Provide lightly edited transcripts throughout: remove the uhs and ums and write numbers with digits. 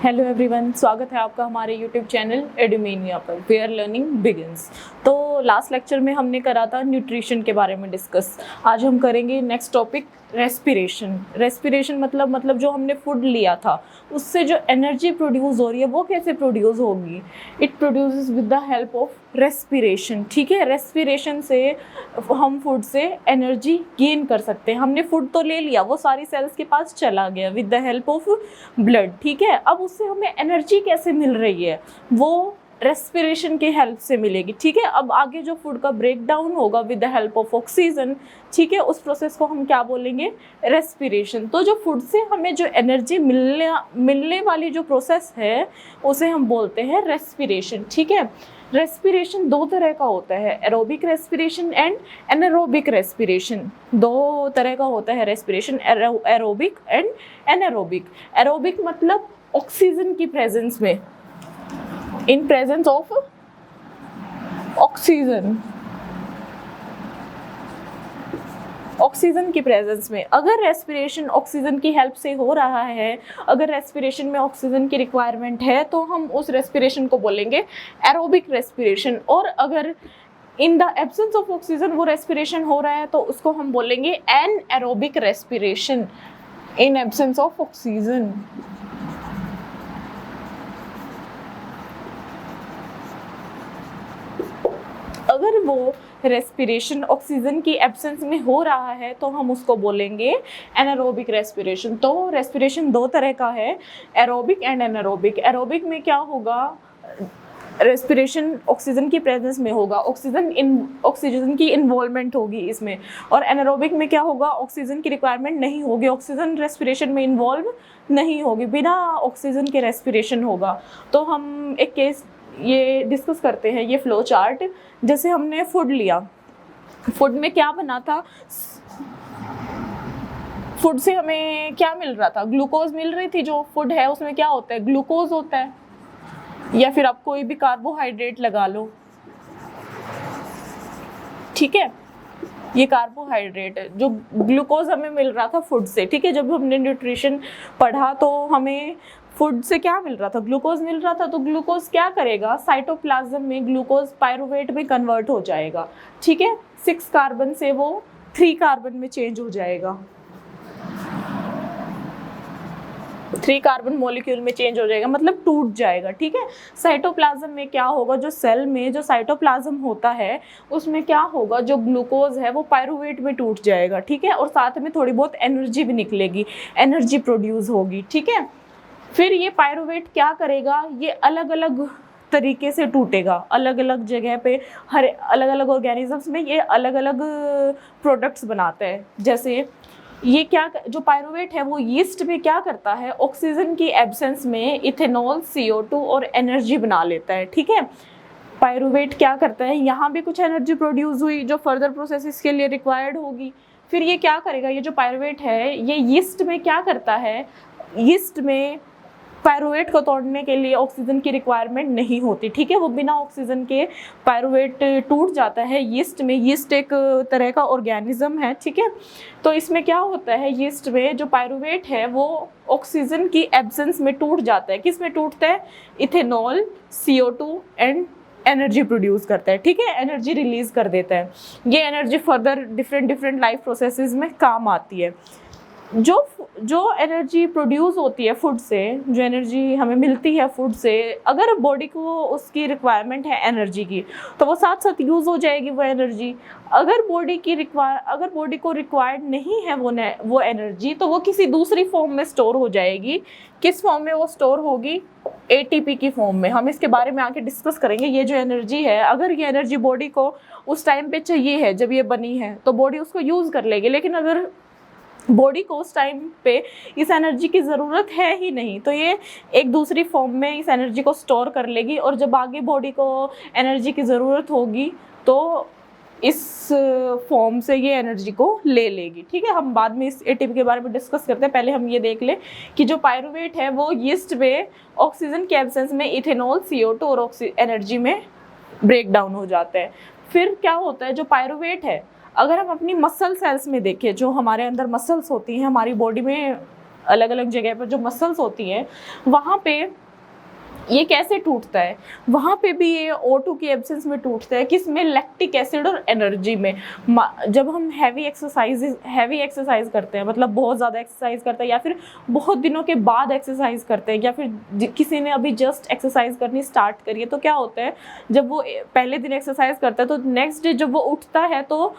Hello everyone, स्वागत है आपका हमारे यूट्यूब चैनल एडुमेनिया पर वेयर लर्निंग बिगिंस। तो लास्ट लेक्चर में हमने करा था न्यूट्रिशन के बारे में डिस्कस। आज हम करेंगे नेक्स्ट टॉपिक रेस्पिरेशन। रेस्पिरेशन मतलब जो हमने फूड लिया था उससे जो एनर्जी प्रोड्यूस हो रही है वो कैसे प्रोड्यूस होगी। It produces with the help of respiration. ठीक है, रेस्पिरेशन से हम फूड से एनर्जी गेन कर सकते हैं। हमने फूड तो ले लिया, वो सारी सेल्स के पास चला गया with the help of blood. ठीक है, अब उससे हमें एनर्जी कैसे मिल रही है, वो रेस्पिरेशन के हेल्प से मिलेगी। ठीक है, अब आगे जो फूड का ब्रेक डाउन होगा with the help of oxygen, ठीक है, उस प्रोसेस को हम क्या बोलेंगे, रेस्पिरेशन। तो जो फूड से हमें जो एनर्जी मिलने वाली जो प्रोसेस है उसे हम बोलते हैं रेस्पिरेशन। ठीक है, रेस्पिरेशन दो तरह का होता है, aerobic respiration and anaerobic respiration. दो तरह का होता है respiration, aerobic and anaerobic. Aerobic मतलब ऑक्सीजन की प्रेजेंस में, in presence of oxygen, oxygen की प्रेजेंस में। अगर रेस्पिरेशन ऑक्सीजन की हेल्प से हो रहा है, अगर रेस्पिरेशन में ऑक्सीजन की रिक्वायरमेंट है, तो हम उस रेस्पिरेशन को बोलेंगे एरोबिक रेस्पिरेशन। और अगर in the absence of oxygen वो रेस्पिरेशन हो रहा है तो उसको हम बोलेंगे anaerobic respiration, in absence of oxygen. अगर वो रेस्पिरेशन ऑक्सीजन की एब्सेंस में हो रहा है तो हम उसको बोलेंगे एनारोबिक रेस्पिरेशन। तो रेस्पिरेशन दो तरह का है, एरोबिक एंड एनारोबिक। एरोबिक में क्या होगा, रेस्पिरेशन ऑक्सीजन की प्रेजेंस में होगा, ऑक्सीजन की इन्वॉल्वमेंट होगी इसमें। और एनारोबिक में क्या होगा, ऑक्सीजन की रिक्वायरमेंट नहीं होगी, ऑक्सीजन रेस्पिरेशन में इन्वॉल्व नहीं होगी, बिना ऑक्सीजन के रेस्पिरेशन होगा। तो हम एक केस ये डिस्कस करते हैं, ये फ्लो चार्ट। जैसे हमने फूड लिया, फूड में क्या बना था, फूड से हमें क्या मिल रहा था, ग्लूकोज मिल रही थी। जो फूड है उसमें क्या होता है, ग्लूकोज होता है, या फिर आप कोई भी कार्बोहाइड्रेट लगा लो। ठीक है, ये कार्बोहाइड्रेट है, जो ग्लूकोज हमें मिल रहा था फूड से। ठीक है, जब हमने न्यूट्रिशन पढ़ा तो हमें फूड से क्या मिल रहा था, ग्लूकोज मिल रहा था। तो ग्लूकोज क्या करेगा, साइटोप्लाज्म में ग्लूकोज पायरुवेट में कन्वर्ट हो जाएगा। ठीक है, 6 कार्बन से वो 3 कार्बन में चेंज हो जाएगा, 3 कार्बन मॉलिक्यूल में चेंज हो जाएगा, मतलब टूट जाएगा। ठीक है, साइटोप्लाज्म में क्या होगा, जो सेल में जो साइटोप्लाज्म होता है उसमें क्या होगा, जो ग्लूकोज है वो पायरुवेट में टूट जाएगा। ठीक है, और साथ में थोड़ी बहुत एनर्जी भी निकलेगी, एनर्जी प्रोड्यूस होगी। ठीक है, फिर ये पायरुवेट क्या करेगा, ये अलग अलग तरीके से टूटेगा, अलग अलग जगह पे, हर अलग अलग ऑर्गेनिजम्स में ये अलग अलग प्रोडक्ट्स बनाते हैं। जैसे ये क्या, जो पायरुवेट है वो यीस्ट में क्या करता है, ऑक्सीजन की एब्सेंस में इथेनॉल, CO2 और एनर्जी बना लेता है। ठीक है, पायरुवेट क्या करता है, यहाँ भी कुछ एनर्जी प्रोड्यूस हुई जो फर्दर प्रोसेसेस के लिए रिक्वायर्ड होगी। फिर ये क्या करेगा, ये जो पायरुवेट है ये यीस्ट में क्या करता है, यीस्ट में पायरुवेट को तोड़ने के लिए ऑक्सीजन की रिक्वायरमेंट नहीं होती। ठीक है, वो बिना ऑक्सीजन के पायरुवेट टूट जाता है यीस्ट में। यीस्ट एक तरह का ऑर्गेनिज्म है। ठीक है, तो इसमें क्या होता है, यीस्ट में जो पायरुवेट है वो ऑक्सीजन की एब्सेंस में टूट जाता है। किस में टूटता है, ethanol, CO2 and energy produce करता है। ठीक है, एनर्जी रिलीज कर देता है। ये energy further different life processes में काम आती है। जो एनर्जी प्रोड्यूस होती है फूड से, जो एनर्जी हमें मिलती है फूड से, अगर बॉडी को उसकी रिक्वायरमेंट है एनर्जी की तो वो साथ साथ यूज़ हो जाएगी वो एनर्जी। अगर बॉडी को रिक्वायर्ड नहीं है वो एनर्जी, तो वो किसी दूसरी फॉर्म में स्टोर हो जाएगी। किस फॉर्म में वो स्टोर होगी, ATP की फॉर्म में। हम इसके बारे में आके डिस्कस करेंगे। ये जो एनर्जी है, अगर ये एनर्जी बॉडी को उस टाइम पे चाहिए है जब ये बनी है तो बॉडी उसको यूज़ कर लेगी। लेकिन अगर बॉडी को उस टाइम पे इस एनर्जी की ज़रूरत है ही नहीं तो ये एक दूसरी फॉर्म में इस एनर्जी को स्टोर कर लेगी, और जब आगे बॉडी को एनर्जी की ज़रूरत होगी तो इस फॉर्म से ये एनर्जी को ले लेगी। ठीक है, हम बाद में इस ATP के बारे में डिस्कस करते हैं। पहले हम ये देख लें कि जो पायरुवेट है वो यीस्ट में ऑक्सीजन के एब्सेंस में इथेनॉल, CO2 और एनर्जी में ब्रेक डाउन हो जाता है। फिर क्या होता है, जो पायरुवेट है अगर हम अपनी मसल सेल्स में देखें, जो हमारे अंदर मसल्स होती हैं, हमारी बॉडी में अलग अलग जगह पर जो मसल्स होती हैं वहाँ पे ये कैसे टूटता है, वहाँ पे भी ये O2 की एब्सेंस में टूटता है। किसमें? लैक्टिक एसिड और एनर्जी में। जब हम हैवी एक्सरसाइज करते हैं, मतलब बहुत ज़्यादा एक्सरसाइज करते हैं या फिर बहुत दिनों के बाद एक्सरसाइज करते हैं, या फिर किसी ने अभी जस्ट एक्सरसाइज करनी स्टार्ट करी है, तो क्या होता है जब वो पहले दिन एक्सरसाइज करता है तो नेक्स्ट डे जब वो उठता है तो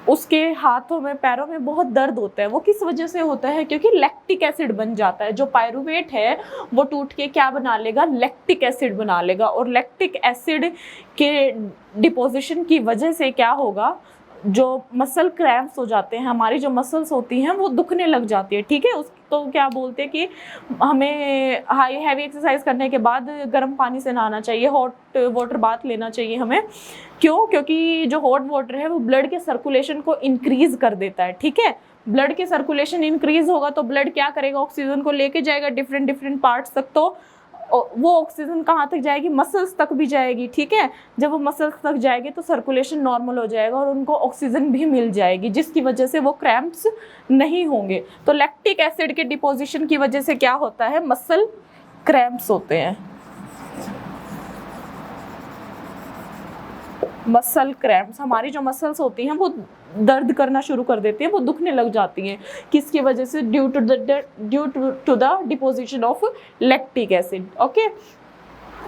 उसके हाथों में पैरों में बहुत दर्द होता है। वो किस वजह से होता है? क्योंकि लैक्टिक एसिड बन जाता है। जो पायरुवेट है वो टूट के क्या बना लेगा? लैक्टिक एसिड बना लेगा। और लैक्टिक एसिड के डिपोजिशन की वजह से क्या होगा? जो मसल क्रैम्प्स हो जाते हैं, हमारी जो मसल्स होती हैं वो दुखने लग जाती है। ठीक है, उस तो क्या बोलते हैं कि हमें हैवी एक्सरसाइज करने के बाद गर्म पानी से नहाना चाहिए, हॉट वाटर बाथ लेना चाहिए हमें। क्यों? क्योंकि जो हॉट वाटर है वो ब्लड के सर्कुलेशन को इंक्रीज कर देता है। ठीक है, ब्लड के सर्कुलेशन इंक्रीज होगा तो ब्लड क्या करेगा? ऑक्सीजन को लेके जाएगा डिफरेंट पार्ट्स तक। तो वो ऑक्सीजन कहाँ तक जाएगी? मसल्स तक भी जाएगी। ठीक है, जब वो मसल्स तक जाएगी तो सर्कुलेशन नॉर्मल हो जाएगा और उनको ऑक्सीजन भी मिल जाएगी, जिसकी वजह से वो क्रैम्प्स नहीं होंगे। तो लैक्टिक एसिड के डिपोजिशन की वजह से क्या होता है? मसल क्रैम्प्स होते हैं। मसल क्रैम्प्स, हमारी जो मसल्स होती हैं वो दर्द करना शुरू कर देती हैं, वो दुखने लग जाती हैं। किसकी वजह से? Due to the deposition of lactic acid. Okay,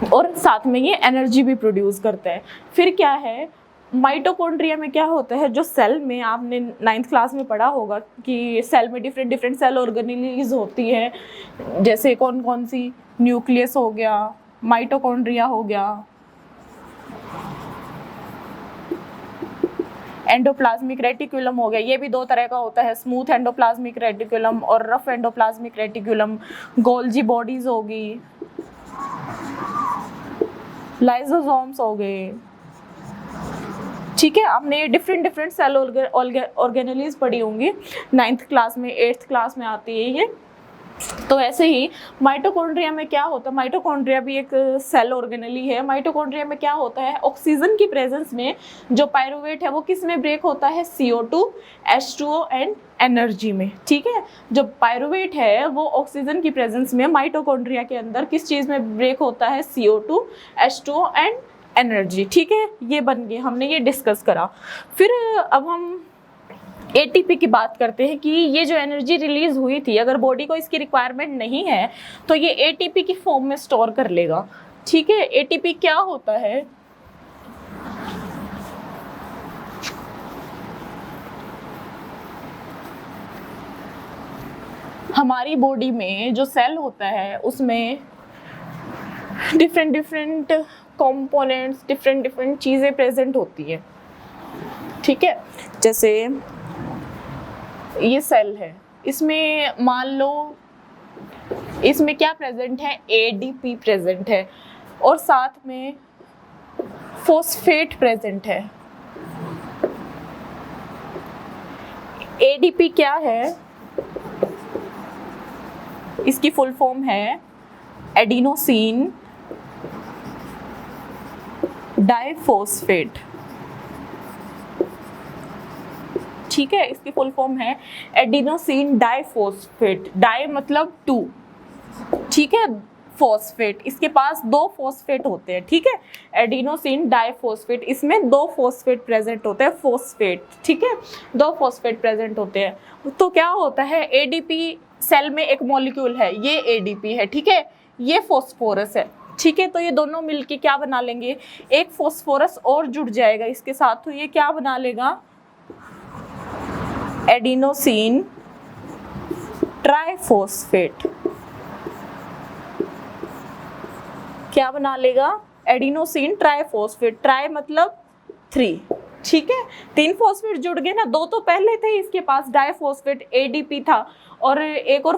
और साथ में ये एनर्जी भी प्रोड्यूस करता है। फिर क्या है? माइटोकॉन्ड्रिया में क्या होता है? जो सेल में, आपने 9th क्लास में पढ़ा होगा कि सेल में डिफरेंट सेल ऑर्गेनेलीज होती है। जैसे कौन कौन सी? न्यूक्लियस हो गया, माइटोकॉन्ड्रिया हो गया, एंडोप्लाज्मिक रेटिकुलम हो गया। ये भी 2 तरह का होता है, स्मूथ एंडोप्लाज्मिक रेटिकुलम और rough endoplasmic reticulum. Golgi bodies होगी, लाइसोसोम्स हो गए। ठीक है, आपने डिफरेंट सेल ऑर्गेनेलीज पढ़ी होंगी 9th क्लास में, 8th क्लास में आती है ये। तो ऐसे ही माइटोकॉन्ड्रिया में क्या होता है? माइटोकॉन्ड्रिया भी एक सेल ऑर्गेनेली है। माइटोकॉन्ड्रिया में क्या होता है? ऑक्सीजन की प्रेजेंस में जो पायरुवेट है वो किस में ब्रेक होता है? CO2, H2O एंड एनर्जी में। ठीक है, जो पायरुवेट है वो ऑक्सीजन की प्रेजेंस में माइटोकॉन्ड्रिया के अंदर किस चीज़ में ब्रेक होता है? CO2, H2O and energy. ठीक है, ये बन गए, हमने ये डिस्कस करा। फिर अब हम ATP की बात करते हैं कि ये जो एनर्जी रिलीज हुई थी, अगर बॉडी को इसकी रिक्वायरमेंट नहीं है तो ये ATP की फॉर्म में स्टोर कर लेगा। ठीक है, ATP क्या होता है? हमारी बॉडी में जो सेल होता है उसमें डिफरेंट कंपोनेंट्स, डिफरेंट चीज़ें प्रेजेंट होती है। ठीक है, जैसे ये सेल है, इसमें मान लो इसमें क्या प्रेजेंट है? ADP प्रेजेंट है और साथ में फॉस्फेट प्रेजेंट है। ADP क्या है? इसकी फुल फॉर्म है एडिनोसिन डाइफॉस्फेट। ठीक है, इसकी फुल फॉर्म है एडिनोसिन डाइफॉस्फेट। डाई मतलब 2, ठीक है, फॉस्फेट, इसके पास 2 फॉस्फेट होते हैं। ठीक है, एडिनोसिन डाइफॉस्फेट, इसमें 2 फॉस्फेट प्रेजेंट होते हैं, फॉस्फेट। ठीक है, 2 फॉस्फेट प्रेजेंट होते हैं। तो क्या होता है? ADP सेल में एक मॉलिक्यूल है, ये ADP है। ठीक है, ये फॉस्फोरस है। ठीक है, तो ये दोनों मिलके क्या बना लेंगे? एक फॉस्फोरस और जुड़ जाएगा इसके साथ, तो ये क्या बना लेगा? Adenosine triphosphate. क्या बना लेगा? Adenosine triphosphate. ट्राई मतलब 3। ठीक है, 3 फॉस्फेट जुड़ गए ना, 2 तो पहले थे इसके पास, डाइफॉस्फेट ADP था, और एक और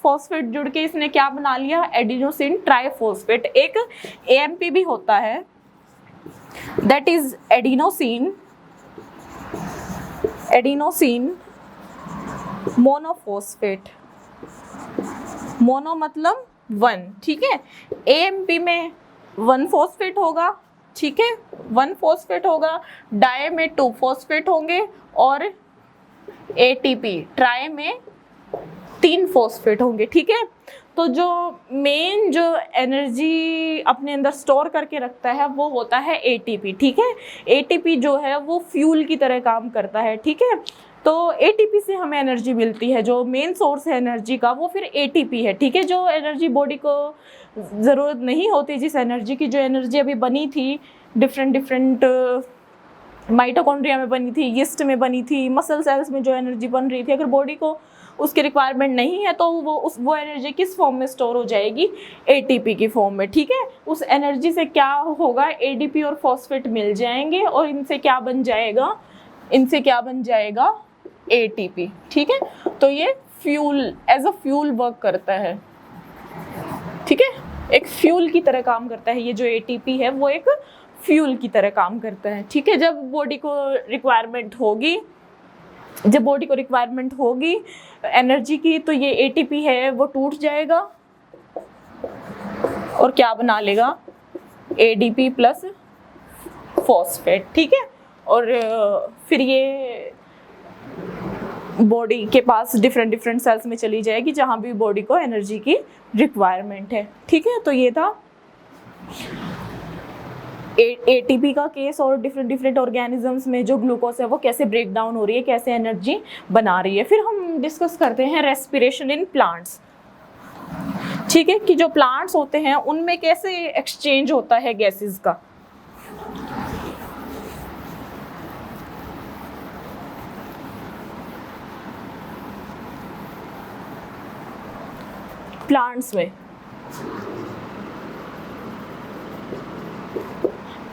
फॉस्फेट जुड़ के इसने क्या बना लिया? Adenosine triphosphate. एक AMP भी होता है, that is adenosine monophosphate. Mono मतलब 1। ठीक है, AMP में 1 फॉस्फेट होगा। ठीक है, 1 फॉस्फेट होगा, डाई में 2 फॉस्फेट होंगे और ATP ट्राई में 3 फॉस्फेट होंगे, ठीक है। तो जो मेन जो एनर्जी अपने अंदर स्टोर करके रखता है वो होता है एटीपी, ठीक है। एटीपी जो है वो फ्यूल की तरह काम करता है, ठीक है। तो एटीपी से हमें एनर्जी मिलती है, जो मेन सोर्स है एनर्जी का वो फिर एटीपी है, ठीक है। जो एनर्जी बॉडी को ज़रूरत नहीं होती, जिस एनर्जी की, जो एनर्जी अभी बनी थी डिफरेंट माइटोकॉन्ड्रिया में बनी थी, यीस्ट में बनी थी, मसल सेल्स में जो एनर्जी बन रही थी, अगर बॉडी को उसकी रिक्वायरमेंट नहीं है तो वो एनर्जी किस फॉर्म में स्टोर हो जाएगी, एटीपी की फॉर्म में, ठीक है। उस एनर्जी से क्या होगा, एडीपी और फॉस्फेट मिल जाएंगे और इनसे क्या बन जाएगा, एटीपी, ठीक है। तो ये fuel, as a fuel work करता है, ठीक है। एक फ्यूल की तरह काम करता है ये जो एटीपी है, वो एक फ्यूल की तरह काम करता है, ठीक है। जब बॉडी को रिक्वायरमेंट होगी एनर्जी की, तो ये एटीपी है वो टूट जाएगा और क्या बना लेगा, एडीपी प्लस फॉस्फेट, ठीक है। और फिर ये बॉडी के पास डिफरेंट सेल्स में चली जाएगी जहाँ भी बॉडी को एनर्जी की रिक्वायरमेंट है, ठीक है। तो ये था एटीपी का केस और डिफरेंट ऑर्गेनिजम्स में जो ग्लूकोज है वो कैसे ब्रेक डाउन हो रही है, कैसे एनर्जी बना रही है। फिर हम डिस्कस करते हैं रेस्पिरेशन इन प्लांट्स, ठीक है, कि जो प्लांट्स होते हैं उनमें कैसे एक्सचेंज होता है गैसेस का।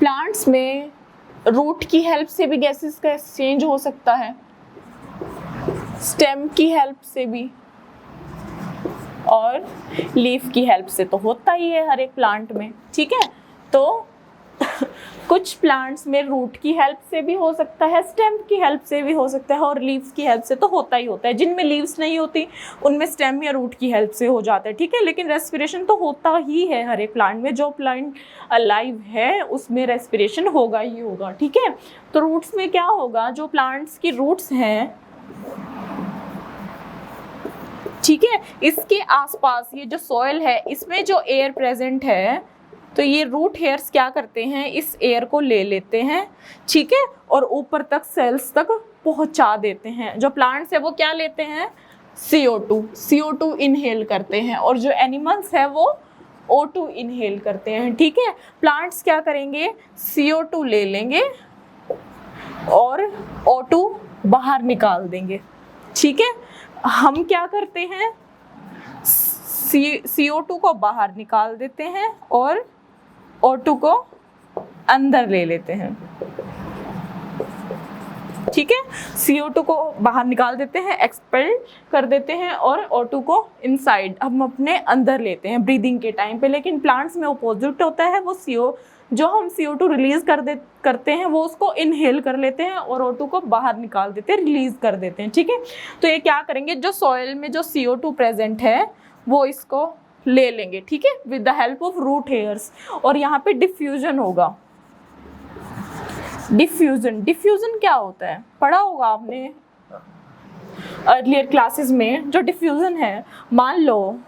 प्लांट्स में रूट की हेल्प से भी गैसेस का एक्सचेंज हो सकता है, स्टेम की हेल्प से भी, और लीफ की हेल्प से तो होता ही है हर एक प्लांट में, ठीक है। तो कुछ प्लांट्स में रूट की हेल्प से भी हो सकता है, स्टेम की हेल्प से भी हो सकता है, और लीव्स की हेल्प से तो होता ही होता है। जिनमें लीव्स नहीं होती उनमें स्टेम या रूट की हेल्प से हो जाता है, ठीक है। लेकिन रेस्पिरेशन तो होता ही है हर एक प्लांट में, जो प्लांट अलाइव है उसमें रेस्पिरेशन होगा ही होगा, ठीक है। तो रूट्स में क्या होगा, जो प्लांट्स की रूट्स हैं, ठीक है, इसके आसपास ये जो सॉइल है इसमें जो एयर प्रेजेंट है, तो ये रूट हेयर्स क्या करते हैं, इस एयर को ले लेते हैं, ठीक है, और ऊपर तक सेल्स तक पहुंचा देते हैं। जो प्लांट्स है वो क्या लेते हैं, CO2 इनहेल करते हैं, और जो एनिमल्स है वो O2 इनहेल करते हैं, ठीक है। प्लांट्स क्या करेंगे, CO2 ले लेंगे और O2 बाहर निकाल देंगे, ठीक है। हम क्या करते हैं, CO2 को बाहर निकाल देते हैं और O2 को अंदर ले लेते हैं, ठीक है। CO2 को बाहर निकाल देते हैं, एक्सपेल कर देते हैं, और O2 को इनसाइड हम अपने अंदर लेते हैं ब्रीदिंग के टाइम पे। लेकिन प्लांट्स में अपोजिट होता है, वो जो हम CO2 रिलीज करते हैं वो उसको इनहेल कर लेते हैं और O2 को बाहर निकाल देते हैं, रिलीज कर देते हैं, ठीक है। तो ये क्या करेंगे, जो सॉइल में जो CO2 प्रेजेंट है वो इसको ले लेंगे, ठीक है, with the help of root hairs. और यहाँ पे डिफ्यूजन होगा। डिफ्यूजन क्या होता है, पढ़ा होगा आपने अर्लियर क्लासेस में। जो डिफ्यूजन है, मान लो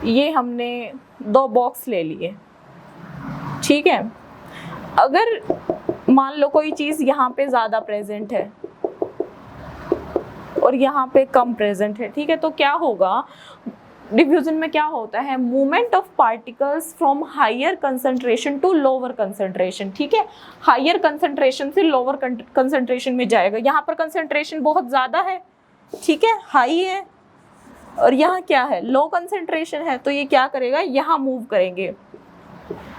ये हमने 2 बॉक्स ले लिए, ठीक है। अगर मान लो कोई चीज़ यहाँ पे ज़्यादा प्रेजेंट है और यहाँ पे कम प्रेजेंट है, ठीक है, तो क्या होगा, डिफ्यूजन में क्या होता है, movement of particles from higher concentration to lower concentration, ठीक है। हायर कंसंट्रेशन से लोअर कंसंट्रेशन में जाएगा। यहाँ पर कंसंट्रेशन बहुत ज़्यादा है, ठीक है, हाई है, और यहाँ क्या है, लो कंसंट्रेशन है, तो ये क्या करेगा, यहाँ मूव करेंगे।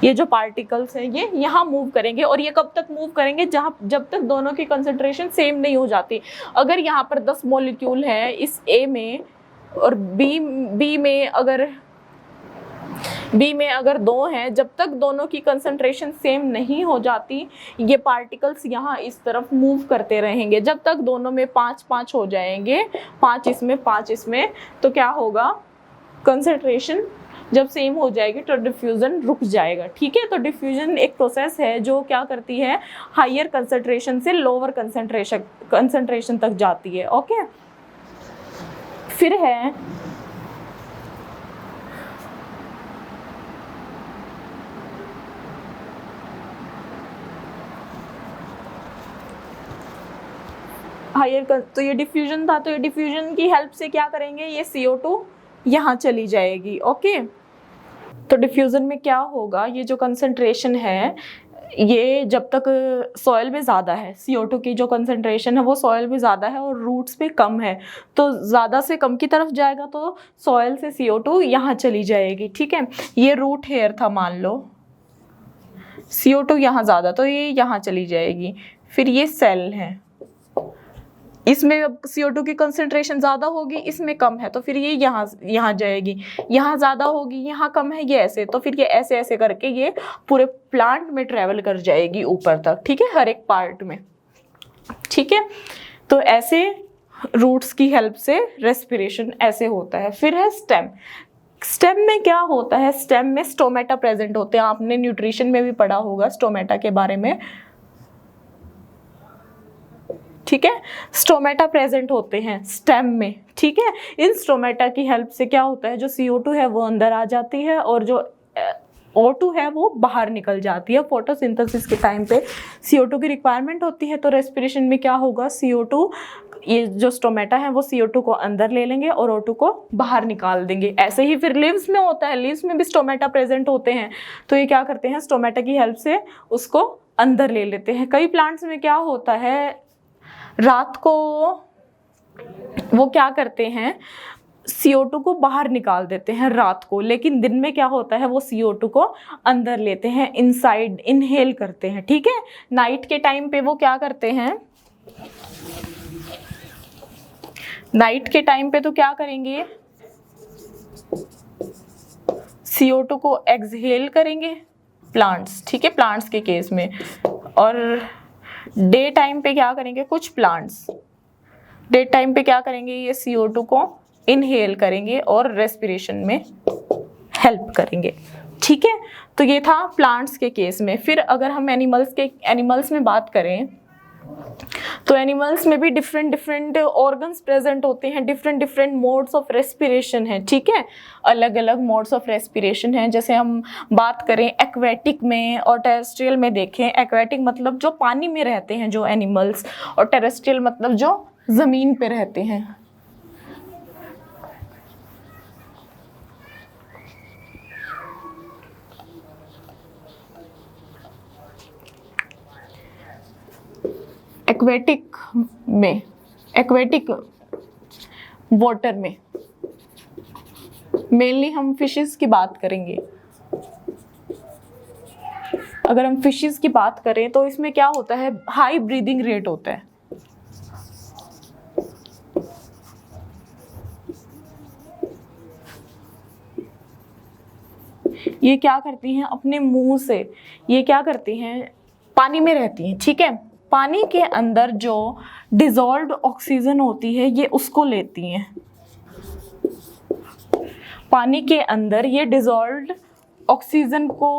ये जो पार्टिकल्स हैं ये यहाँ मूव करेंगे, और ये कब तक मूव करेंगे, जब तक दोनों की कंसंट्रेशन सेम नहीं हो जाती। अगर यहाँ पर 10 मॉलिक्यूल है इस A में और B में अगर 2 हैं, जब तक दोनों की कंसंट्रेशन सेम नहीं हो जाती ये पार्टिकल्स यहाँ इस तरफ मूव करते रहेंगे, जब तक दोनों में 5-5 हो जाएंगे, 5 इसमें 5 इसमें, तो क्या होगा, कंसंट्रेशन जब सेम हो जाएगी तो डिफ्यूजन रुक जाएगा, ठीक है। तो डिफ्यूजन एक प्रोसेस है जो क्या करती है, हायर कंसंट्रेशन से लोअर कंसंट्रेशन तक जाती है, ओके। फिर है हायर कर, तो ये डिफ्यूजन था, तो ये डिफ्यूजन की हेल्प से क्या करेंगे, ये CO2 यहाँ चली जाएगी। ओके, तो डिफ्यूजन में क्या होगा, ये जो कंसंट्रेशन है ये जब तक सॉइल में ज़्यादा है, CO2 की जो कंसंट्रेशन है वो सॉइल में ज़्यादा है और रूट्स पे कम है, तो ज़्यादा से कम की तरफ जाएगा, तो सॉइल से CO2 यहाँ चली जाएगी। ठीक है, ये रूट हेयर था मान लो, CO2 यहाँ ज़्यादा, तो ये यहाँ चली जाएगी। फिर ये सेल है, इसमें अब CO2 की कंसंट्रेशन ज़्यादा होगी, इसमें कम है, तो फिर ये यहाँ जाएगी, यहाँ ज़्यादा होगी, यहाँ कम है, ये ऐसे, तो फिर ये ऐसे ऐसे करके ये पूरे प्लांट में ट्रेवल कर जाएगी ऊपर तक। ठीक है, हर एक पार्ट में। ठीक है, तो ऐसे रूट्स की हेल्प से रेस्पिरेशन ऐसे होता है। फिर है स्टेम। स्टेम में क्या होता है, स्टेम में स्टोमेटा प्रेजेंट होते हैं, आपने न्यूट्रिशन में भी पढ़ा होगा स्टोमेटा के बारे में। ठीक है, स्टोमेटा प्रेजेंट होते हैं स्टेम में। ठीक है, इन स्टोमेटा की हेल्प से क्या होता है, जो CO2 है वो अंदर आ जाती है और जो O2 है वो बाहर निकल जाती है। फोटोसिंथेसिस के टाइम पे CO2 की रिक्वायरमेंट होती है, तो रेस्पिरेशन में क्या होगा, CO2, ये जो स्टोमेटा है वो CO2 को अंदर ले लेंगे और O2 को बाहर निकाल देंगे। ऐसे ही फिर लीव्स में होता है, लीव्स में भी स्टोमेटा प्रेजेंट होते हैं, तो ये क्या करते हैं, स्टोमेटा की हेल्प से उसको अंदर ले लेते हैं। कई प्लांट्स में क्या होता है, रात को वो क्या करते हैं, CO2 को बाहर निकाल देते हैं रात को, लेकिन दिन में क्या होता है, वो CO2 को अंदर लेते हैं, इनसाइड इनहेल करते हैं। ठीक है, नाइट के टाइम पे वो क्या करते हैं, नाइट के टाइम पे तो क्या करेंगे, CO2 को एक्सहेल करेंगे प्लांट्स। ठीक है, प्लांट्स के केस में। और डे टाइम पे क्या करेंगे, कुछ प्लांट्स डे टाइम पे क्या करेंगे, ये CO2 को इनहेल करेंगे और रेस्पिरेशन में हेल्प करेंगे। ठीक है, तो ये था प्लांट्स के केस में। फिर अगर हम एनिमल्स में बात करें, तो एनिमल्स में भी डिफरेंट ऑर्गन्स प्रेजेंट होते हैं, डिफरेंट मोड्स ऑफ रेस्पिरेशन है। ठीक है, अलग अलग मोड्स ऑफ रेस्पिरेशन है। जैसे हम बात करें एक्वेटिक में और टेरेस्ट्रियल में देखें, एक्वेटिक मतलब जो पानी में रहते हैं जो एनिमल्स, और टेरेस्ट्रियल मतलब जो ज़मीन पे रहते हैं। एक्वेटिक वाटर में मेनली हम फिशेस की बात करेंगे। अगर हम फिशेस की बात करें तो इसमें क्या होता है, हाई ब्रीदिंग रेट होता है। ये क्या करती हैं, अपने मुंह से ये क्या करती हैं, पानी में रहती हैं। ठीक है, पानी के अंदर जो डिसॉल्व्ड ऑक्सीजन होती है ये उसको लेती हैं। पानी के अंदर ये डिसॉल्व्ड ऑक्सीजन को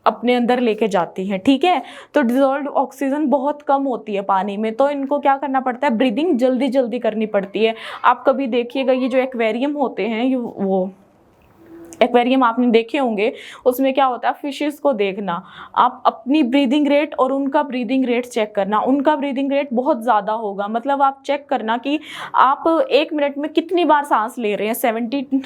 अपने अंदर लेके जाती हैं। ठीक है, तो डिसॉल्व्ड ऑक्सीजन बहुत कम होती है पानी में, तो इनको क्या करना पड़ता है, ब्रीदिंग जल्दी जल्दी करनी पड़ती है। आप कभी देखिएगा, ये जो एक्वेरियम होते हैं, वो एक्वेरियम आपने देखे होंगे, उसमें क्या होता है, फिशेस को देखना, आप अपनी ब्रीदिंग रेट और उनका ब्रीदिंग रेट चेक करना। उनका ब्रीदिंग रेट बहुत ज़्यादा होगा, मतलब आप चेक करना कि आप 1 मिनट में कितनी बार सांस ले रहे हैं, 70,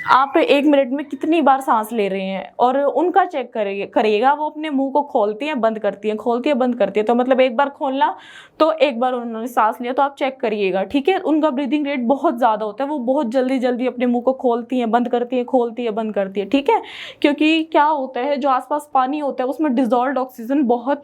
आप 1 मिनट में कितनी बार सांस ले रहे हैं, और उनका चेक करिएगा। वो अपने मुंह को खोलती हैं बंद करती हैं, खोलती है बंद करती है, तो मतलब एक बार खोलना तो एक बार उन्होंने सांस लिया, तो आप चेक करिएगा। ठीक है, उनका ब्रीदिंग रेट बहुत ज़्यादा होता है, वो बहुत जल्दी जल्दी अपने मुंह को खोलती हैं बंद करती हैं, खोलती है बंद करती है। ठीक है, क्योंकि क्या होता है, जो आसपास पानी होता है उसमें डिसॉल्व्ड ऑक्सीजन बहुत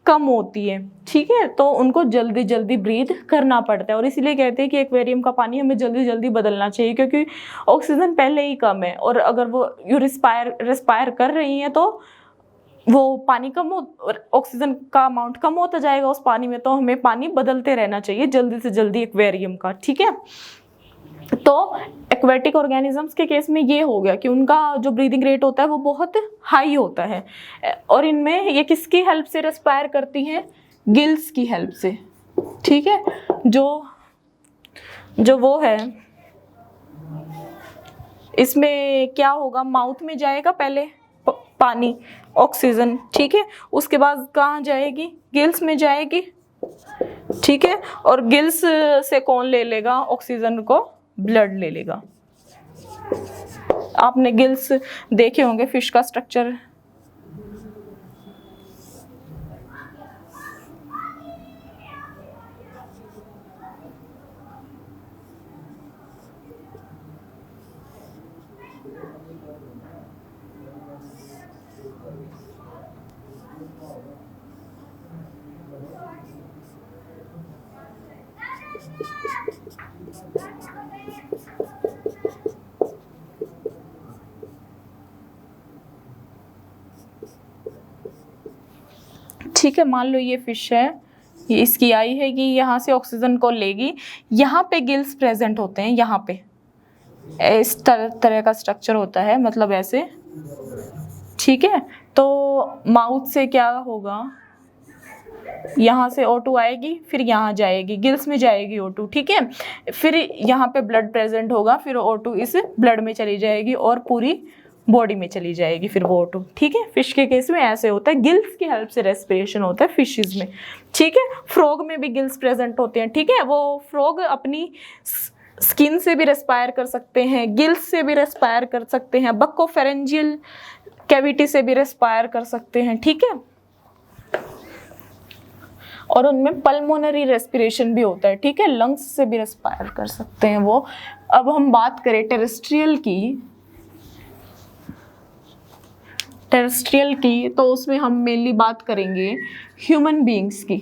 कम होती है। ठीक है, तो उनको जल्दी जल्दी ब्रीथ करना पड़ता है, और इसीलिए कहते हैं कि एक्वेरियम का पानी हमें जल्दी जल्दी बदलना चाहिए, क्योंकि ऑक्सीजन पहले ही कम है, और अगर वो रिस्पायर कर रही हैं तो वो पानी कम ऑक्सीजन का अमाउंट कम होता जाएगा उस पानी में, तो हमें पानी बदलते रहना चाहिए जल्दी से जल्दी एक्वेरियम का। ठीक है, तो एक्वेटिक ऑर्गेनिजम्स के केस में ये हो गया कि उनका जो ब्रीदिंग रेट होता है वो बहुत हाई होता है, और इनमें ये किसकी हेल्प से रेस्पायर करती हैं, गिल्स की हेल्प से। ठीक है, जो वो है इसमें क्या होगा, माउथ में जाएगा पहले पानी, ऑक्सीजन, ठीक है, उसके बाद कहाँ जाएगी, गिल्स में जाएगी, ठीक है, और गिल्स से कौन ले लेगा ऑक्सीजन को, ब्लड ले लेगा। आपने गिल्स देखे होंगे, फिश का स्ट्रक्चर। ठीक है, मान लो ये फिश है, ये इसकी आई है कि यहाँ से ऑक्सीजन को लेगी, यहाँ पे गिल्स प्रेजेंट होते हैं, यहाँ पे इस तरह का स्ट्रक्चर होता है, मतलब ऐसे, ठीक है। तो माउथ से क्या होगा, यहाँ से O2 आएगी, फिर यहाँ जाएगी, गिल्स में जाएगी O2, ठीक है, फिर यहाँ पे ब्लड प्रेजेंट होगा, फिर O2 इस ब्लड में चली जाएगी और पूरी बॉडी में चली जाएगी फिर वो O2, ठीक है। फिश के केस में ऐसे होता है, गिल्स की हेल्प से रेस्पिरेशन होता है फिशेस में, ठीक है। फ्रॉग में भी गिल्स प्रेजेंट होते हैं, ठीक है, वो फ्रॉग अपनी स्किन से भी रेस्पायर कर सकते हैं, गिल्स से भी रेस्पायर कर सकते हैं, बक्कोफेरेंजियल कैविटी से भी रेस्पायर कर सकते हैं, ठीक है, और उनमें पल्मोनरी रेस्पिरेशन भी होता है, ठीक है, लंग्स से भी रेस्पायर कर सकते हैं वो। अब हम बात करें टेरेस्ट्रियल की, तो उसमें हम मेनली बात करेंगे ह्यूमन बीइंग्स की,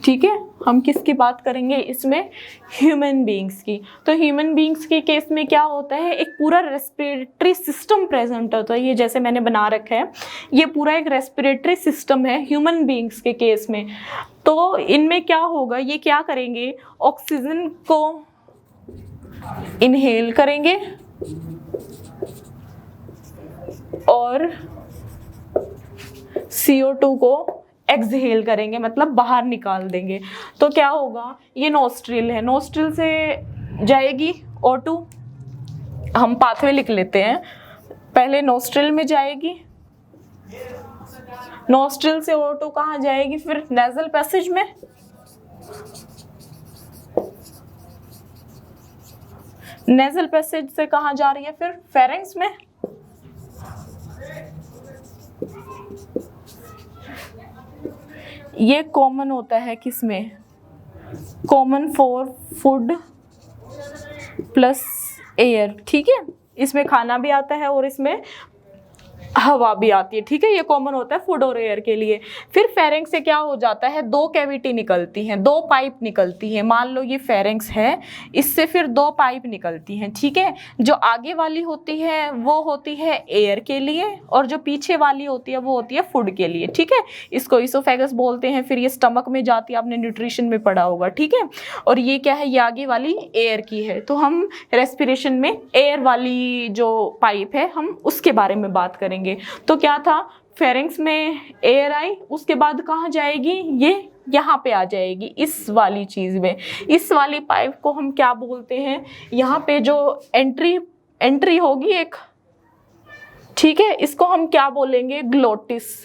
ठीक है। हम किसकी बात करेंगे इसमें, ह्यूमन बीइंग्स की। तो ह्यूमन बीइंग्स के केस में क्या होता है, एक पूरा रेस्पिरेटरी सिस्टम प्रेजेंट होता है, ये जैसे मैंने बना रखा है, ये पूरा एक रेस्पिरेटरी सिस्टम है ह्यूमन बीइंग्स के केस में। तो इनमें क्या होगा, ये क्या करेंगे, ऑक्सीजन को इनहेल करेंगे और CO2 को एक्सहेल करेंगे, मतलब बाहर निकाल देंगे। तो क्या होगा, ये नोस्ट्रिल है, नोस्ट्रिल से जाएगी O2, हम पाथवे लिख लेते हैं, पहले नोस्ट्रिल में जाएगी, नोस्ट्रिल से O2 कहाँ जाएगी, फिर नेजल पैसेज में, नेजल पैसेज से कहाँ जा रही है, फिर फेरेंक्स में, ये कॉमन होता है किसमें, common for food plus air, ठीक है, इसमें खाना भी आता है और इसमें हवा भी आती है, ठीक है, ये कॉमन होता है फूड और एयर के लिए। फिर फेरेंक्स से क्या हो जाता है, दो कैविटी निकलती हैं, दो पाइप निकलती हैं, मान लो ये फेरेंक्स है, इससे फिर दो पाइप निकलती हैं, ठीक है। जो आगे वाली होती है वो होती है एयर के लिए और जो पीछे वाली होती है वो होती है फूड के लिए, ठीक है। इसको इसोफेगस बोलते हैं, फिर ये स्टमक में जाती है, आपने न्यूट्रिशन में पढ़ा होगा, ठीक है। और ये क्या है, ये आगे वाली एयर की है। तो हम रेस्पिरेशन में एयर वाली जो पाइप है हम उसके बारे में बात करेंगे। तो क्या था, फेरेंक्स में एयर आई, उसके बाद कहाँ जाएगी, ये यहाँ पे आ जाएगी, इस वाली चीज में, इस वाली पाइप को हम क्या बोलते हैं, यहाँ पे जो एंट्री होगी एक, ठीक है, इसको हम क्या बोलेंगे, ग्लोटिस।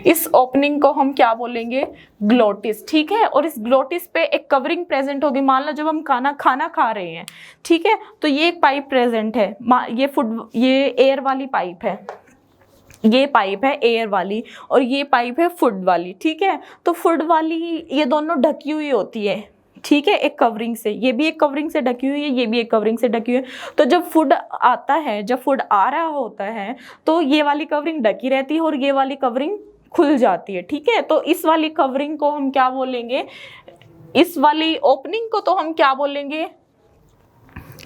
इस ओपनिंग को हम क्या बोलेंगे, ग्लोटिस, ठीक है। और इस ग्लोटिस पे एक कवरिंग प्रेजेंट होगी, मान लो जब हम खाना खा रहे हैं, ठीक है, तो ये एक पाइप प्रेजेंट है, ये एयर वाली पाइप है, ये पाइप है एयर वाली और ये पाइप है फूड वाली, ठीक है। तो फूड वाली ये दोनों ढकी हुई होती है, ठीक है, एक कवरिंग से, ये भी एक कवरिंग से ढकी हुई है, ये भी एक कवरिंग से ढकी हुई है। तो जब फूड आता है, जब फूड आ रहा होता है तो ये वाली कवरिंग ढकी रहती है और ये वाली कवरिंग खुल जाती है, ठीक है। तो इस वाली कवरिंग को हम क्या बोलेंगे, इस वाली ओपनिंग को तो हम क्या बोलेंगे,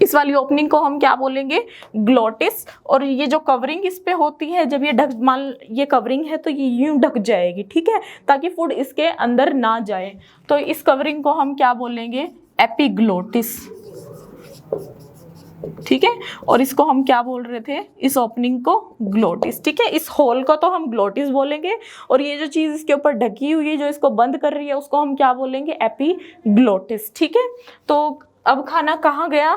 इस वाली ओपनिंग को हम क्या बोलेंगे, ग्लोटिस। और ये जो कवरिंग इस पे होती है, जब ये ढक, मान ये कवरिंग है तो ये यूं ढक जाएगी, ठीक है, ताकि फूड इसके अंदर ना जाए। तो इस कवरिंग को हम क्या बोलेंगे, एपिग्लोटिस, ठीक है। और इसको हम क्या बोल रहे थे, इस ओपनिंग को ग्लोटिस, ठीक है। इस होल को तो हम ग्लोटिस बोलेंगे और ये जो चीज इसके ऊपर ढकी हुई है जो इसको बंद कर रही है उसको हम क्या बोलेंगे, एपिग्लोटिस, ठीक है। तो अब खाना कहाँ गया,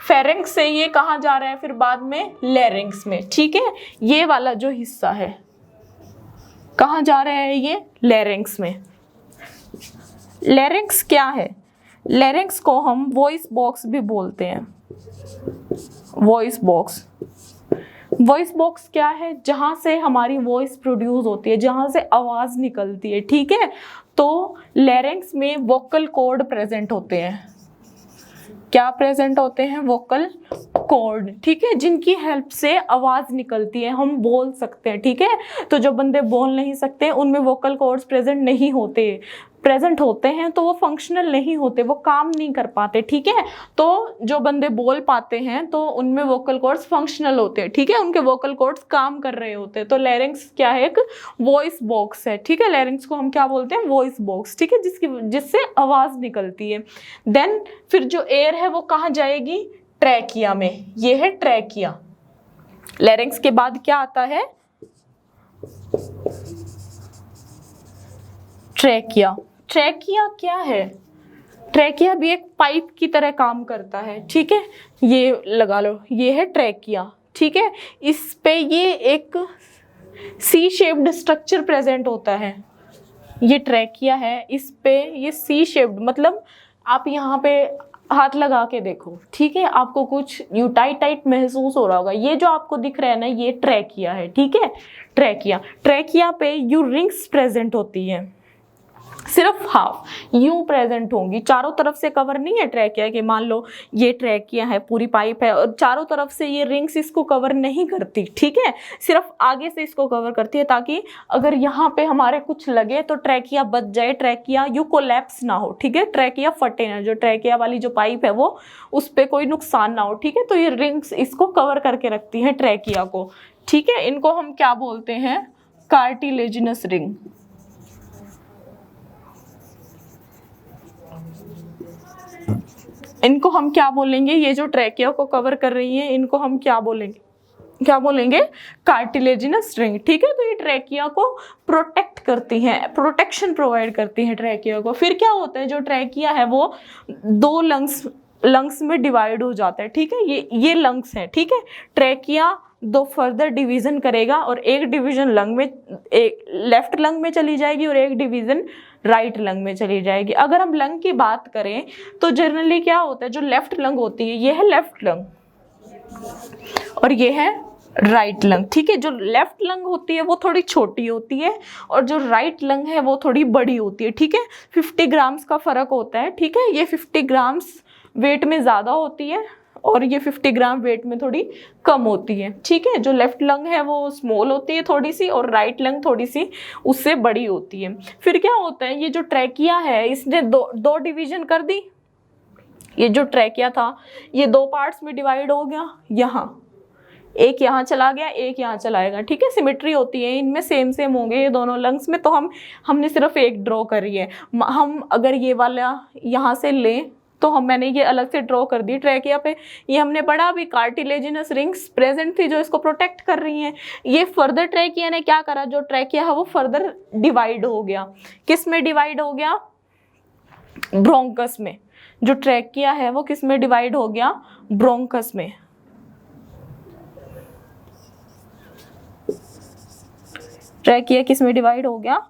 फेरेंक्स से ये कहाँ जा रहा है फिर बाद में, लैरिंक्स में, ठीक है। ये वाला जो हिस्सा है कहाँ जा रहा है, ये लैरिंक्स में। लैरिंक्स क्या है, लैरिंक्स को हम वॉइस बॉक्स भी बोलते हैं। वॉइस बॉक्स, वॉइस बॉक्स क्या है, जहाँ से हमारी वॉइस प्रोड्यूस होती है, जहाँ से आवाज़ निकलती है, ठीक है। तो लैरिंक्स में वोकल कॉर्ड प्रेजेंट होते हैं। क्या प्रेजेंट होते हैं, वोकल कॉर्ड, ठीक है, जिनकी हेल्प से आवाज़ निकलती है, हम बोल सकते हैं, ठीक है। तो जो बंदे बोल नहीं सकते उनमें वोकल कॉर्ड्स प्रेजेंट नहीं होते, प्रेजेंट होते हैं तो वो फंक्शनल नहीं होते, वो काम नहीं कर पाते, ठीक है। तो जो बंदे बोल पाते हैं तो उनमें वोकल कॉर्ड्स फंक्शनल होते हैं, ठीक है, उनके वोकल कॉर्ड्स काम कर रहे होते हैं। तो लैरिंक्स क्या है, एक वॉइस बॉक्स है, ठीक है। लैरिंक्स को हम क्या बोलते हैं, वॉइस बॉक्स, ठीक है, जिससे आवाज़ निकलती है। देन फिर जो एयर है वो कहाँ जाएगी, ट्रैकिया में, ये है ट्रैकिया। लैरिंक्स के बाद क्या आता है, ट्रैकिया। ट्रैकिया क्या है, ट्रैकिया भी एक पाइप की तरह काम करता है, ठीक है। ये लगा लो, ये है ट्रैकिया, ठीक है। इस पे ये एक सी शेप्ड स्ट्रक्चर प्रेजेंट होता है, ये ट्रैकिया है, इस पे ये सी शेप्ड, मतलब आप यहाँ पे हाथ लगा के देखो, ठीक है, आपको कुछ यू टाइट टाइट महसूस हो रहा होगा। ये जो आपको दिख रहा है ना, ये ट्रैकिया है, ठीक है। ट्रैकिया, ट्रैकिया पे यू रिंग्स प्रेजेंट होती है, सिर्फ हाफ यूं प्रेजेंट होंगी, चारों तरफ से कवर नहीं है ट्रैकिया के। मान लो ये ट्रैकिया है, पूरी पाइप है और चारों तरफ से ये रिंग्स इसको कवर नहीं करती, ठीक है, सिर्फ आगे से इसको कवर करती है, ताकि अगर यहाँ पे हमारे कुछ लगे तो ट्रैकिया बच जाए, ट्रैकिया यू कोलैप्स ना हो, ठीक है, ट्रैकिया फटे ना, जो ट्रैकिया वाली जो पाइप है वो उस पर कोई नुकसान ना हो, ठीक है। तो ये रिंग्स इसको कवर करके रखती है ट्रैकिया को, ठीक है। इनको हम क्या बोलते हैं, कार्टिलेजिनस रिंग। इनको हम क्या बोलेंगे, ये जो ट्रैकिया को कवर कर रही है इनको हम क्या बोलेंगे, क्या बोलेंगे, कार्टिलेजिनस रिंग, ठीक है। तो ये ट्रैकिया को प्रोटेक्ट करती हैं, प्रोटेक्शन प्रोवाइड करती हैं ट्रैकिया को। फिर क्या होता है, जो ट्रैकिया है वो दो लंग्स में डिवाइड हो जाता है, ठीक है। ये लंग्स हैं, ठीक है। ट्रैकिया दो फर्दर डिवीजन करेगा और एक डिवीजन लंग में, एक लेफ्ट लंग में चली जाएगी और एक डिवीजन राइट लंग में चली जाएगी। अगर हम लंग की बात करें तो जनरली क्या होता है, जो लेफ्ट लंग होती है ये है लेफ्ट लंग और ये है राइट लंग, ठीक है। जो लेफ्ट लंग होती है वो थोड़ी छोटी होती है और जो राइट लंग है वो थोड़ी बड़ी होती है, ठीक है। 50 ग्राम्स का फर्क होता है, ठीक है। ये 50 ग्राम्स वेट में ज़्यादा होती है और ये 50 ग्राम वेट में थोड़ी कम होती है, ठीक है। जो लेफ्ट लंग है वो स्मॉल होती है थोड़ी सी और राइट लंग थोड़ी सी उससे बड़ी होती है। फिर क्या होता है, ये जो ट्रैकिया है इसने दो डिवीजन कर दी। ये जो ट्रैकिया था ये दो पार्ट्स में डिवाइड हो गया, यहाँ एक यहाँ चला गया, एक यहाँ चलाएगा, ठीक है। सिमेट्री होती है इनमें, सेम होंगे ये दोनों लंग्स में। तो हमने सिर्फ एक ड्रॉ करी है। हम अगर ये वाला यहाँ से लें तो मैंने ये अलग से ड्रॉ कर दी ट्रैकिया पे। ये हमने पढ़ा अभी, कार्टिलेजिनस रिंग्स प्रेजेंट थी जो इसको प्रोटेक्ट कर रही हैं। ये फर्दर ट्रैकिया ने क्या करा, जो ट्रैकिया है वो फर्दर डिवाइड हो गया। किस में डिवाइड हो गया, ब्रोंकस में। जो ट्रैकिया है वो किस में डिवाइड हो गया, ब्रोंकस में। ट्रैकिया किस में डिवाइड हो गया,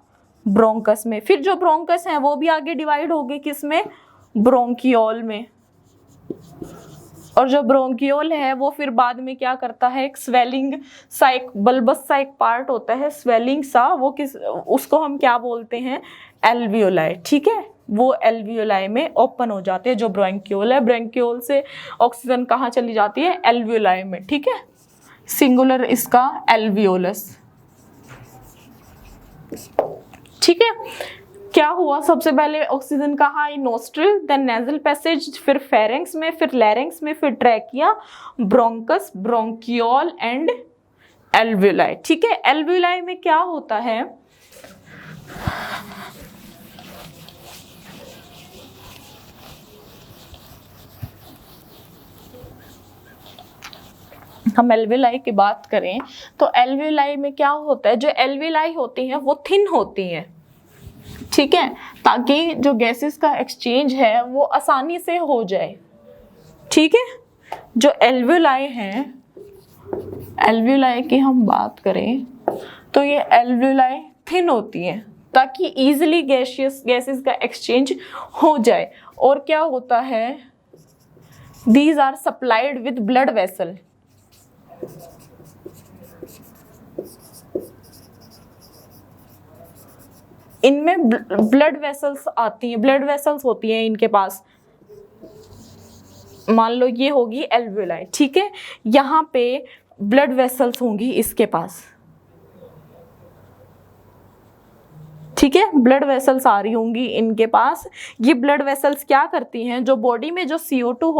ब्रोंकस में। फिर जो ब्रोंकस है वो भी आगे डिवाइड हो गए, किस में, ब्रोंकियोल में। और जो ब्रोंकियोल है वो फिर बाद में क्या करता है, एक स्वेलिंग सा, एक बल्बस सा एक पार्ट होता है, स्वेलिंग सा, वो उसको हम क्या बोलते हैं, एल्वियोलाई, ठीक है। वो एल्वियोलाई में ओपन हो जाते हैं। जो ब्रोंकियोल है, ब्रोंकियोल से ऑक्सीजन कहाँ चली जाती है, एल्वियोलाई में, ठीक है। सिंगुलर इसका एल्वियोलस, ठीक है। क्या हुआ, सबसे पहले ऑक्सीजन कहाँ आई, नोस्ट्रिल, देन नेजल पैसेज, फिर फेरेंक्स में, फिर लैरिंक्स में, फिर trachea, bronchus, bronchiole and alveoli, ठीक है। एल्वियोलाई में क्या होता है, हम एल्वियोलाई की बात करें तो एल्वियोलाई में क्या होता है, जो एल्वियोलाई होती हैं वो थिन होती हैं, ठीक है, ताकि जो गैसेस का एक्सचेंज है वो आसानी से हो जाए। ठीक है, जो एल्वियोलाई हैं, एल्वियोलाई की हम बात करें तो ये एल्वियोलाई थिन होती हैं ताकि इजीली गैसेस का एक्सचेंज हो जाए। और क्या होता है, these are supplied with blood vessel. इनमें ब्लड वेसल्स आती हैं, ब्लड वेसल्स होती हैं इनके पास। मान लो ये होगी एल्वियोलाई, ठीक है, यहाँ पे ब्लड वेसल्स होंगी इसके पास। ठीक है, ब्लड वेसल्स आ रही होंगी इनके पास। ये ब्लड वेसल्स क्या करती हैं, जो बॉडी में जो CO2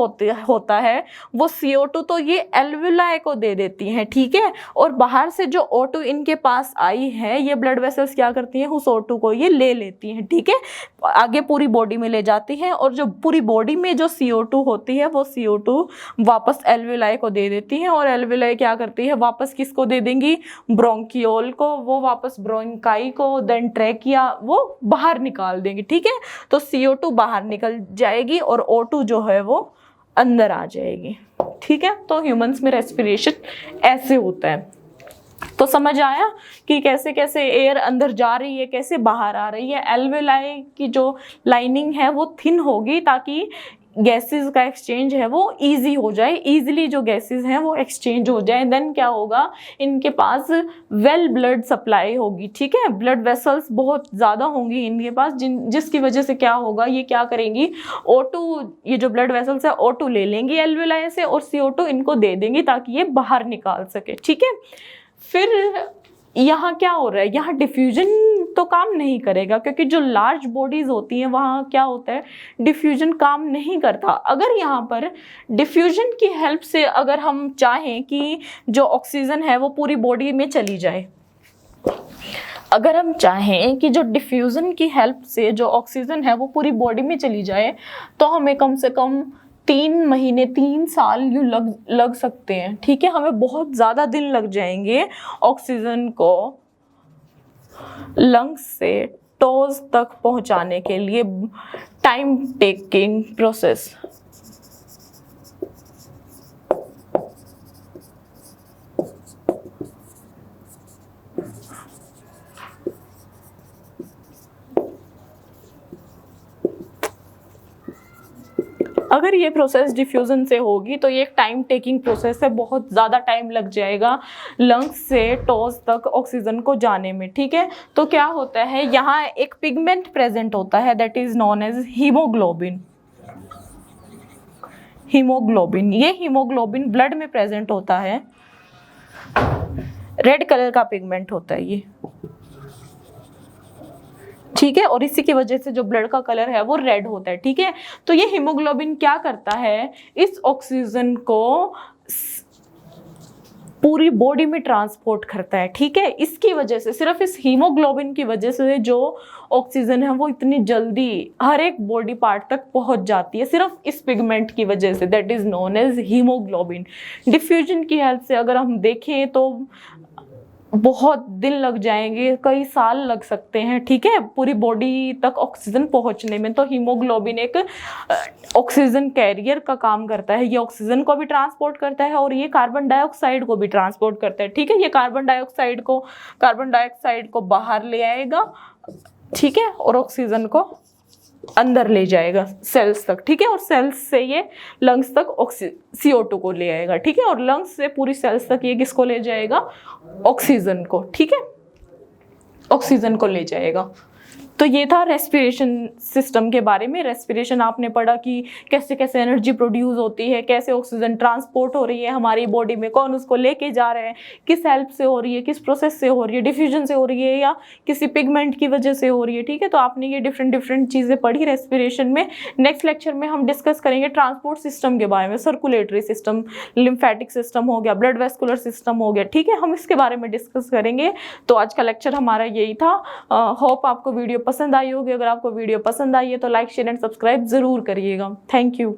होता है वो CO2 तो ये एल्वियोलाई को दे देती हैं। ठीक है, और बाहर से जो O2 इनके पास आई है, ये ब्लड वेसल्स क्या करती हैं, उस O2 को ये ले लेती हैं। ठीक है, आगे पूरी बॉडी में ले जाती हैं, और जो पूरी बॉडी में जो CO2 होती है वो CO2 वापस एल्वियोलाई को दे देती हैं। और एल्वियोलाई क्या करती है, वापस किसको दे देंगी, ब्रोंकियोल को, वो वापस ब्रोंकाई को, देन ट्रैकिया, वो बाहर निकाल देंगे। ठीक है, तो CO2 बाहर निकल जाएगी और O2 जो है वो अंदर आ जाएगी। ठीक है, तो ह्यूमंस में रेस्पिरेशन ऐसे होता है। तो समझ आया कि कैसे कैसे एयर अंदर जा रही है, कैसे बाहर आ रही है। एल्वियोलाई की जो लाइनिंग है वो थिन होगी ताकि गैसेस का एक्सचेंज है वो इजी हो जाए, इजीली जो गैसेस हैं वो एक्सचेंज हो जाए। देन क्या होगा, इनके पास वेल ब्लड सप्लाई होगी। ठीक है, ब्लड वेसल्स बहुत ज़्यादा होंगी इनके पास, जिसकी वजह से क्या होगा, ये क्या करेंगी, O2, ये जो ब्लड वेसल्स है O2 ले लेंगी एल्वियोलाई से और CO2 इनको दे देंगी ताकि ये बाहर निकाल सके। ठीक है, फिर यहाँ क्या हो रहा है, यहाँ डिफ्यूजन तो काम नहीं करेगा, क्योंकि जो लार्ज बॉडीज होती हैं वहाँ क्या होता है, डिफ्यूजन काम नहीं करता। अगर यहाँ पर डिफ्यूजन की हेल्प से अगर हम चाहें कि जो ऑक्सीजन है वो पूरी बॉडी में चली जाए, अगर हम चाहें कि जो डिफ्यूजन की हेल्प से जो ऑक्सीजन है वो पूरी बॉडी में चली जाए, तो हमें कम से कम 3 महीने 3 साल यूँ लग सकते हैं। ठीक है, हमें बहुत ज़्यादा दिन लग जाएंगे ऑक्सीजन को लंग्स से टोज तक पहुंचाने के लिए, टाइम टेकिंग प्रोसेस। अगर ये प्रोसेस डिफ्यूजन से होगी तो ये एक टाइम टेकिंग प्रोसेस है, बहुत ज़्यादा टाइम लग जाएगा लंग्स से टोज तक ऑक्सीजन को जाने में। ठीक है, तो क्या होता है, यहाँ एक पिगमेंट प्रेजेंट होता है that is known as haemoglobin. Haemoglobin, ये हीमोग्लोबिन ब्लड में प्रेजेंट होता है, रेड कलर का पिगमेंट होता है ये। ठीक है, और इसी की वजह से जो ब्लड का कलर है वो रेड होता है। ठीक है, तो ये हीमोग्लोबिन क्या करता है, इस ऑक्सीजन को पूरी बॉडी में ट्रांसपोर्ट करता है। ठीक है, इसकी वजह से, सिर्फ इस हीमोग्लोबिन की वजह से जो ऑक्सीजन है वो इतनी जल्दी हर एक बॉडी पार्ट तक पहुंच जाती है, सिर्फ इस पिगमेंट की वजह से, that is known as haemoglobin. Diffusion की हेल्प से अगर हम देखें तो बहुत दिन लग जाएंगे, कई साल लग सकते हैं। ठीक है, पूरी बॉडी तक ऑक्सीजन पहुंचने में। तो हीमोग्लोबिन एक ऑक्सीजन कैरियर का काम करता है, ये ऑक्सीजन को भी ट्रांसपोर्ट करता है और ये कार्बन डाइऑक्साइड को भी ट्रांसपोर्ट करता है। ठीक है, ये कार्बन डाइऑक्साइड को बाहर ले आएगा, ठीक है, और ऑक्सीजन को अंदर ले जाएगा सेल्स तक। ठीक है, और सेल्स से ये लंग्स तक CO2 को ले आएगा। ठीक है, और लंग्स से पूरी सेल्स तक ये किसको ले जाएगा, ऑक्सीजन को। ठीक है, ऑक्सीजन को ले जाएगा। तो ये था रेस्पिरेशन सिस्टम के बारे में। रेस्पिरेशन आपने पढ़ा कि कैसे कैसे एनर्जी प्रोड्यूस होती है, कैसे ऑक्सीजन ट्रांसपोर्ट हो रही है हमारी बॉडी में, कौन उसको लेके जा रहे हैं, किस हेल्प से हो रही है, किस प्रोसेस से हो रही है, डिफ्यूजन से हो रही है या किसी पिगमेंट की वजह से हो रही है। ठीक है, तो आपने ये डिफरेंट चीज़ें पढ़ी रेस्पिरेशन में। नेक्स्ट लेक्चर में हम डिस्कस करेंगे ट्रांसपोर्ट सिस्टम के बारे में, सर्कुलेटरी सिस्टम, लिम्फेटिक सिस्टम हो गया, ब्लड वेस्कुलर सिस्टम हो गया। ठीक है, हम इसके बारे में डिस्कस करेंगे। तो आज का लेक्चर हमारा यही था। होप आपको वीडियो पसंद आई होगी। अगर आपको वीडियो पसंद आई है तो लाइक, शेयर एंड सब्सक्राइब जरूर करिएगा। Thank you.